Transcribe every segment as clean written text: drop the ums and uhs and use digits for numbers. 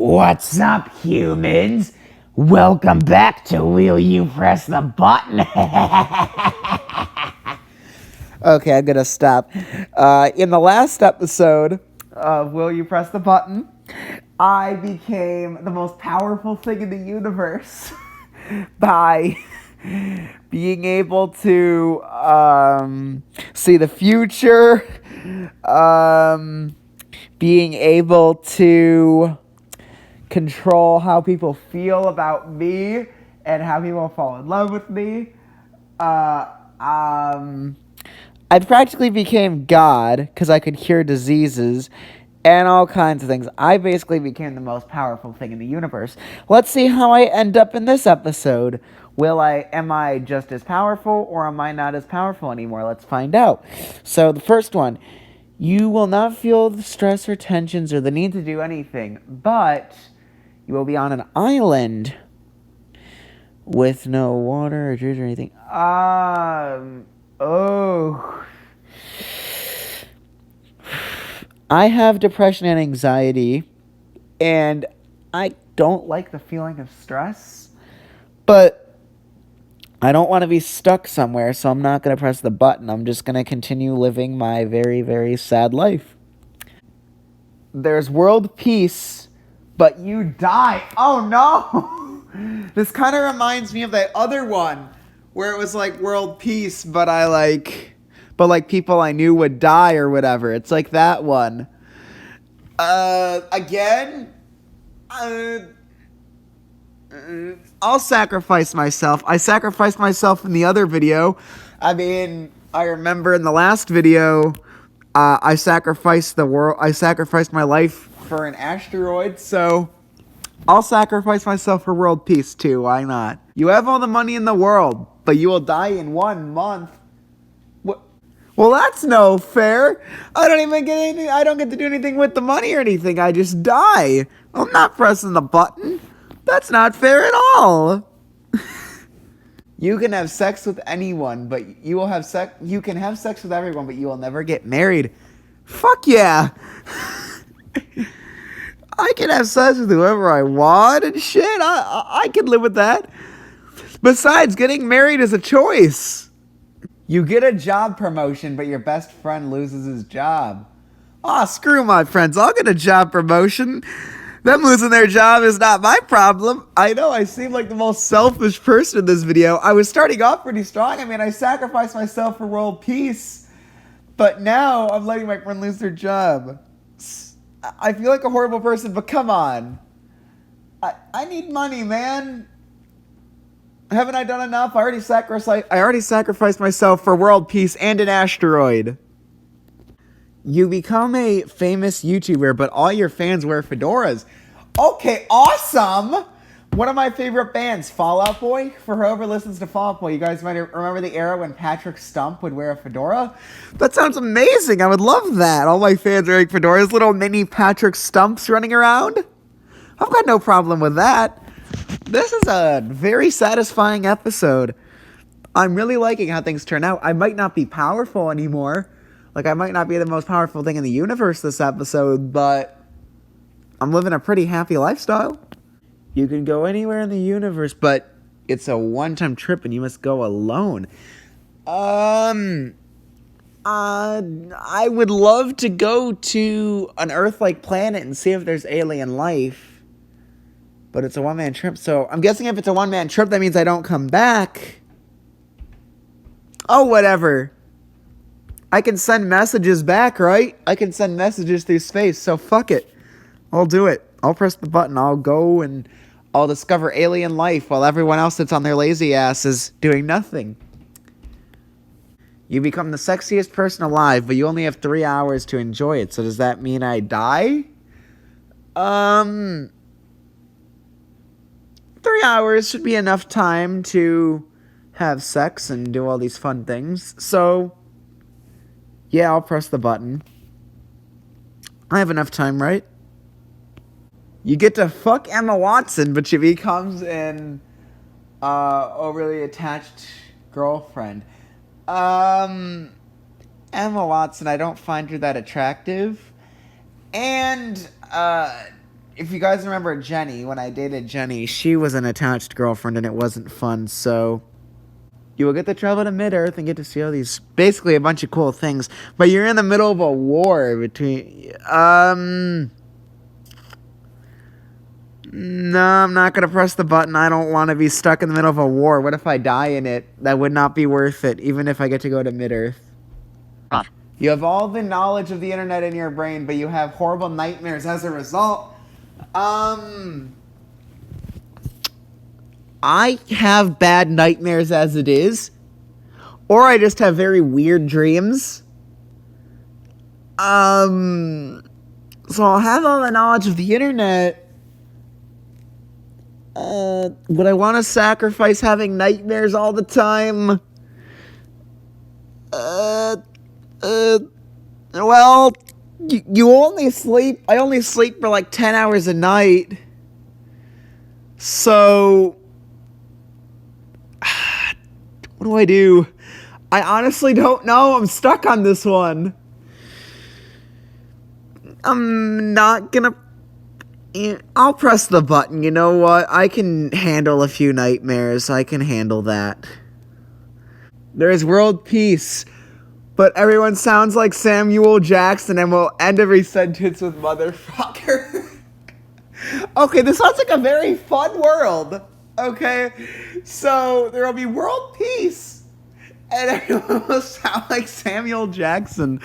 What's up, humans? Welcome back to Will You Press the Button? Okay, I'm gonna stop. In the last episode of Will You Press the Button, I became the most powerful thing in the universe by being able to see the future, being able to control how people feel about me and how people fall in love with me. I practically became God because I could cure diseases and all kinds of things. I basically became the most powerful thing in the universe. Let's see how I end up in this episode. Am I just as powerful or am I not as powerful anymore? Let's find out. So the first one, you will not feel the stress or tensions or the need to do anything, but you will be on an island with no water or food or anything. Oh. I have depression and anxiety, and I don't like the feeling of stress, but I don't want to be stuck somewhere, so I'm not going to press the button. I'm just going to continue living my very, very sad life. There's world peace, but you die. Oh no! This kind of reminds me of that other one where it was like world peace, but people I knew would die or whatever. It's like that one. Again, I'll sacrifice myself. I sacrificed myself in the other video. I mean, I remember in the last video, I sacrificed the world. I sacrificed my life for an asteroid. So I'll sacrifice myself for world peace too. Why not? You have all the money in the world, but you will die in 1 month. What? Well, that's no fair. I don't even get anything. I don't get to do anything with the money or anything. I just die. I'm not pressing the button. That's not fair at all. You can have sex with anyone, but you will have sex. You can have sex with everyone, but you will never get married. Fuck yeah. I can have sex with whoever I want and shit. I can live with that. Besides, getting married is a choice. You get a job promotion, but your best friend loses his job. Aw, screw my friends. I'll get a job promotion. Them losing their job is not my problem. I know I seem like the most selfish person in this video. I was starting off pretty strong. I mean, I sacrificed myself for world peace. But now I'm letting my friend lose their job. I feel like a horrible person, but come on. I need money, man. Haven't I done enough? I already sacrificed myself for world peace and an asteroid. You become a famous YouTuber, but all your fans wear fedoras. Okay, awesome! One of my favorite bands, Fall Out Boy. For whoever listens to Fall Out Boy, you guys might remember the era when Patrick Stump would wear a fedora? That sounds amazing. I would love that. All my fans wearing fedoras, little mini Patrick Stumps running around. I've got no problem with that. This is a very satisfying episode. I'm really liking how things turn out. I might not be powerful anymore. Like, I might not be the most powerful thing in the universe this episode, but I'm living a pretty happy lifestyle. You can go anywhere in the universe, but it's a one-time trip and you must go alone. I would love to go to an Earth-like planet and see if there's alien life. But it's a one-man trip, so I'm guessing if it's a one-man trip, that means I don't come back. Oh, whatever. I can send messages back, right? I can send messages through space, so fuck it. I'll do it. I'll press the button. I'll go and I'll discover alien life while everyone else sits on their lazy asses doing nothing. You become the sexiest person alive, but you only have 3 hours to enjoy it, so does that mean I die? 3 hours should be enough time to have sex and do all these fun things, so yeah, I'll press the button. I have enough time, right? You get to fuck Emma Watson, but she becomes an overly attached girlfriend. Emma Watson, I don't find her that attractive. And if you guys remember Jenny, when I dated Jenny, she was an attached girlfriend and it wasn't fun, so you will get to travel to Mid-Earth and get to see all these, basically a bunch of cool things, but you're in the middle of a war between, no, I'm not going to press the button. I don't want to be stuck in the middle of a war. What if I die in it? That would not be worth it, even if I get to go to Mid-Earth. You have all the knowledge of the internet in your brain, but you have horrible nightmares as a result. I have bad nightmares as it is. Or I just have very weird dreams. So I'll have all the knowledge of the internet. Would I want to sacrifice having nightmares all the time? Well, you only sleep. I only sleep for like 10 hours a night. So, what do I do? I honestly don't know. I'm stuck on this one. I'm not gonna... I'll press the button. You know what? I can handle a few nightmares. I can handle that. There is world peace. But everyone sounds like Samuel Jackson and will end every sentence with motherfucker. Okay, this sounds like a very fun world. Okay? So, there will be world peace. And everyone will sound like Samuel Jackson.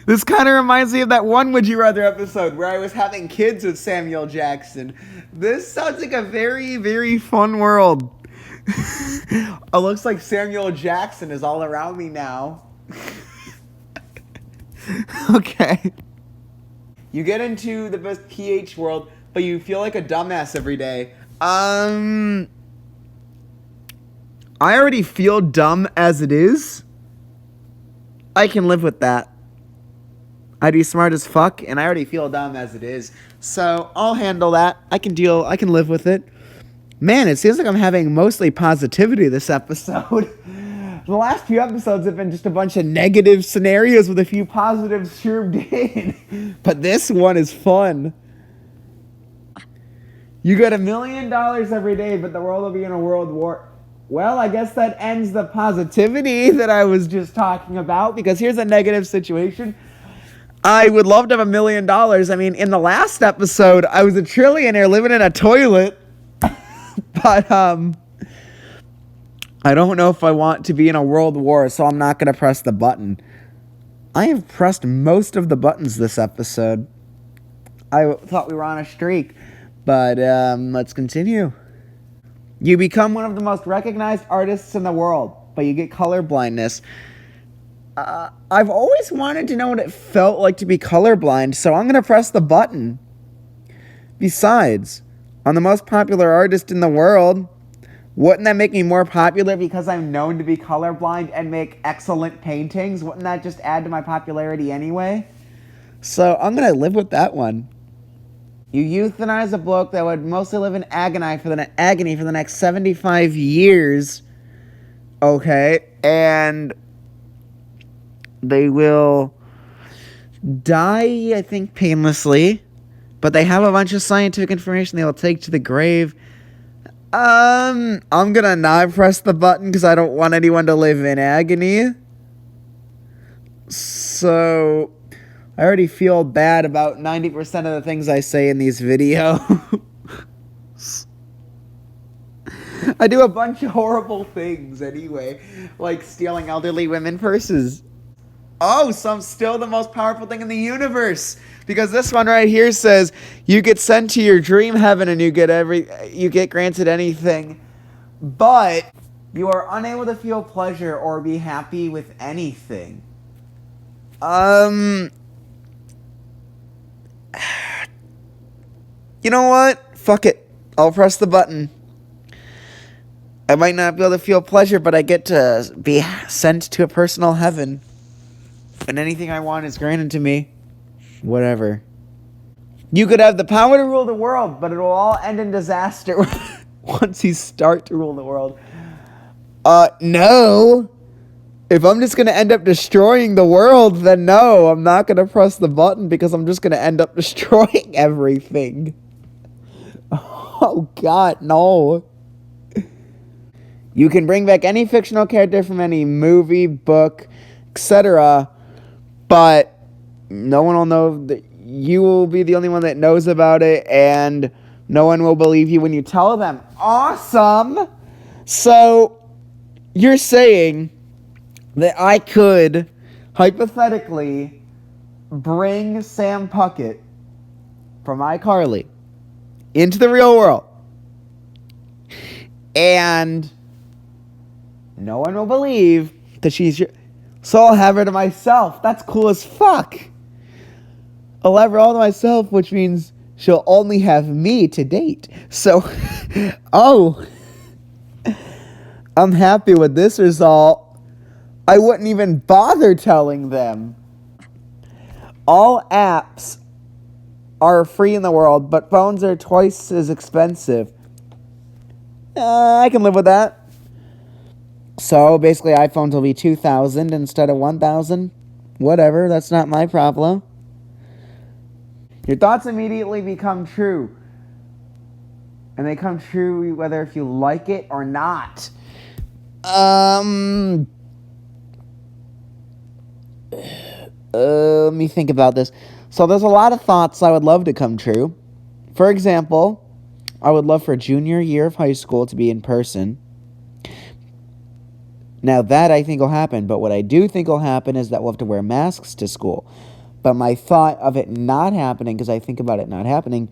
This kind of reminds me of that one Would You Rather episode where I was having kids with Samuel Jackson. This sounds like a very, very fun world. It looks like Samuel Jackson is all around me now. Okay. You get into the best PH world, but you feel like a dumbass every day. I already feel dumb as it is. I can live with that. I'd be smart as fuck, and I already feel dumb as it is. So, I'll handle that. I can live with it. Man, it seems like I'm having mostly positivity this episode. The last few episodes have been just a bunch of negative scenarios with a few positives shoved in. But this one is fun. You get $1 million every day, but the world will be in a world war. Well, I guess that ends the positivity that I was just talking about, because here's a negative situation. I would love to have $1 million. I mean, in the last episode, I was a trillionaire living in a toilet. But, I don't know if I want to be in a world war, so I'm not going to press the button. I have pressed most of the buttons this episode. I thought we were on a streak, but, let's continue. You become one of the most recognized artists in the world, but you get color blindness. I've always wanted to know what it felt like to be colorblind, so I'm going to press the button. Besides, I'm the most popular artist in the world. Wouldn't that make me more popular because I'm known to be colorblind and make excellent paintings? Wouldn't that just add to my popularity anyway? So I'm going to live with that one. You euthanize a bloke that would mostly live in agony for the next 75 years. Okay, and they will die, I think, painlessly. But they have a bunch of scientific information they will take to the grave. I'm gonna not press the button because I don't want anyone to live in agony. So, I already feel bad about 90% of the things I say in these videos. I do a bunch of horrible things anyway, like stealing elderly women purses. Oh, so I'm still the most powerful thing in the universe. Because this one right here says, you get sent to your dream heaven and you get granted anything. But you are unable to feel pleasure or be happy with anything. You know what? Fuck it. I'll press the button. I might not be able to feel pleasure, but I get to be sent to a personal heaven. And anything I want is granted to me. Whatever. You could have the power to rule the world, but it will all end in disaster once you start to rule the world. No. If I'm just going to end up destroying the world, then no, I'm not going to press the button because I'm just going to end up destroying everything. Oh, God, no. You can bring back any fictional character from any movie, book, etc., but no one will know that you will be the only one that knows about it, and no one will believe you when you tell them. Awesome! So, you're saying that I could, hypothetically, bring Sam Puckett from iCarly into the real world, and no one will believe that she's your... So I'll have her to myself. That's cool as fuck. I'll have her all to myself, which means she'll only have me to date. So, oh, I'm happy with this result. I wouldn't even bother telling them. All apps are free in the world, but phones are twice as expensive. I can live with that. So basically iPhones will be $2,000 instead of $1,000. Whatever, that's not my problem. Your thoughts immediately become true. And they come true whether if you like it or not. Let me think about this. So there's a lot of thoughts I would love to come true. For example, I would love for junior year of high school to be in person. Now that I think will happen, but what I do think will happen is that we'll have to wear masks to school. But my thought of it not happening, because I think about it not happening,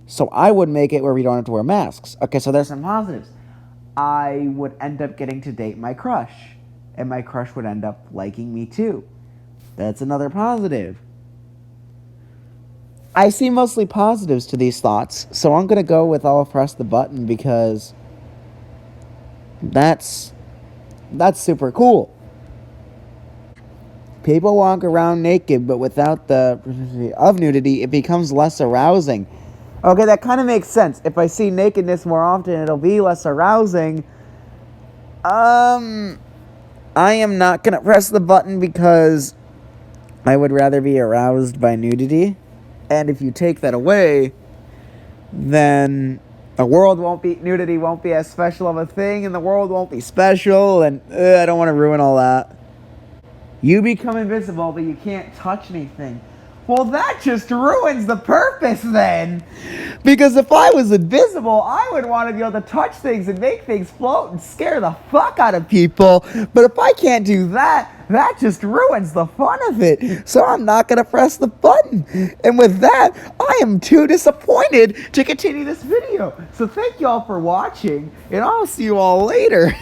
so I would make it where we don't have to wear masks. Okay, so there's some positives. I would end up getting to date my crush, and my crush would end up liking me too. That's another positive. I see mostly positives to these thoughts, so I'm going to go with I'll press the button because that's super cool. People walk around naked, but without the of nudity, it becomes less arousing. Okay, that kind of makes sense. If I see nakedness more often, it'll be less arousing. I am not going to press the button because I would rather be aroused by nudity. And if you take that away, then nudity won't be as special of a thing, and the world won't be special, and I don't want to ruin all that. You become invisible, but you can't touch anything. Well, that just ruins the purpose then. Because if I was invisible, I would want to be able to touch things and make things float and scare the fuck out of people. But if I can't do that, that just ruins the fun of it. So I'm not going to press the button. And with that, I am too disappointed to continue this video. So thank you all for watching, and I'll see you all later.